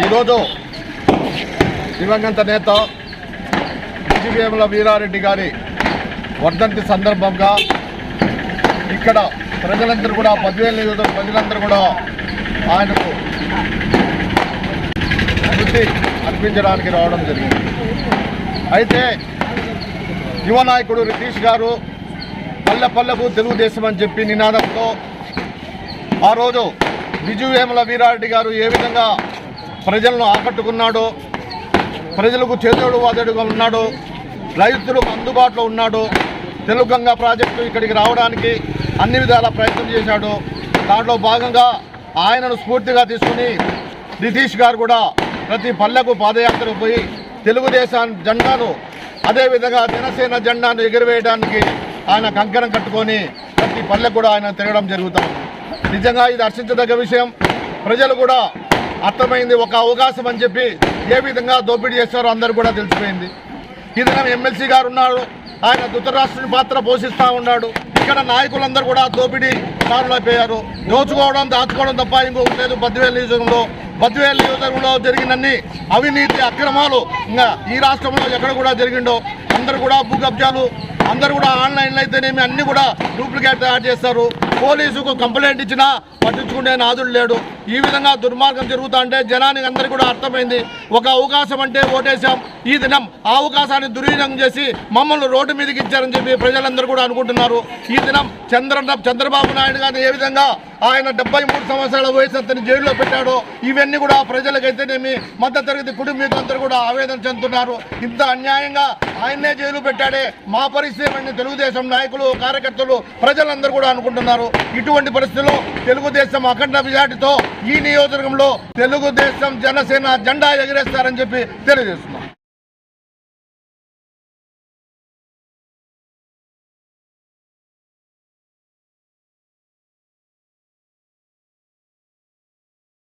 ఈరోజు దివంగత నేత వేముల వీరారెడ్డి గారి వర్ధంతి సందర్భంగా ఇక్కడ ప్రజలందరూ కూడా పద్వేల నియోజకవర్గ ప్రజలందరూ కూడా ఆయనకు స్మృతి అర్పించడానికి రావడం జరిగింది. అయితే యువ నాయకుడు రితీష్ గారు పల్లె పల్లెకు తెలుగుదేశం అని చెప్పి నినాదంతో ఆ రోజు వేముల వీరారెడ్డి గారు ఏ విధంగా ప్రజలను ఆకట్టుకున్నాడో, ప్రజలకు చేదోడు వాదోడుగా ఉన్నాడు, రైతులకు అందుబాటులో ఉన్నాడు, తెలుగంగ ప్రాజెక్టు ఇక్కడికి రావడానికి అన్ని విధాల ప్రయత్నం చేశాడు. దాంట్లో భాగంగా ఆయనను స్ఫూర్తిగా తీసుకుని రితీష్ గారు కూడా ప్రతి పల్లెకు పాదయాత్రకు పోయి తెలుగుదేశం జెండాను అదేవిధంగా జనసేన జెండాను ఎగురవేయడానికి ఆయన కంకణం కట్టుకొని ప్రతి పల్లెకు కూడా ఆయన తిరగడం జరుగుతాం. నిజంగా ఇది హర్షించదగ్గ విషయం. ప్రజలు కూడా అర్థమైంది, ఒక అవకాశం అని చెప్పి ఏ విధంగా దోపిడీ చేస్తారో అందరూ కూడా తెలిసిపోయింది. ఈ దినం ఎమ్మెల్సీ గారు ఉన్నారు, ఆయన ధృతరాష్ట్రుని పాత్ర పోషిస్తూ ఉన్నాడు. ఇక్కడ నాయకులందరూ కూడా దోపిడీ కారులైపోయారు. దోచుకోవడం దాచుకోవడం తప్ప ఇంకొకటి లేదు. బద్వేల్ నియోజకవర్గంలో జరిగినన్ని అవినీతి అక్రమాలు ఇంకా ఈ రాష్ట్రంలో ఎక్కడ కూడా జరిగిండో. అందరూ కూడా భూ కబ్జాలు, అందరూ కూడా ఆన్లైన్లో అయితేనేమి అన్ని కూడా డూప్లికేట్ తయారు చేస్తారు. పోలీసుకు కంప్లైంట్ ఇచ్చినా పట్టించుకునే నాదుడు లేడు. ఈ విధంగా దుర్మార్గం జరుగుతా అంటే జనానికి అందరికీ కూడా అర్థమైంది. ఒక అవకాశం అంటే ఓటేశాం, ఈ దినం ఆ అవకాశాన్ని దుర్వినియోగం చేసి మమ్మల్ని రోడ్డు మీదకి ఇచ్చారని చెప్పి ప్రజలందరూ కూడా అనుకుంటున్నారు. ఈ దినం చంద్రబాబు నాయుడు గారిని ఏ విధంగా ఆయన 73 సంవత్సరాల వయసు అతని జైల్లో పెట్టాడో ఇవన్నీ కూడా ప్రజలకైతేనేమి మధ్యతరగతి కుటుంబీకులందరూ కూడా ఆవేదన చెందుతున్నారు. ఇంత అన్యాయంగా ఆయన్నే జైలు పెట్టాడే, మా పరిస్థితి తెలుగుదేశం నాయకులు, కార్యకర్తలు, ప్రజలందరూ కూడా అనుకుంటున్నారు. ఇటువంటి పరిస్థితుల్లో తెలుగుదేశం అఖండ మెజార్టీతో ఈ నియోజకవర్గంలో తెలుగుదేశం జనసేన జెండా ఎగిరేస్తారని చెప్పి తెలియజేస్తున్నారు.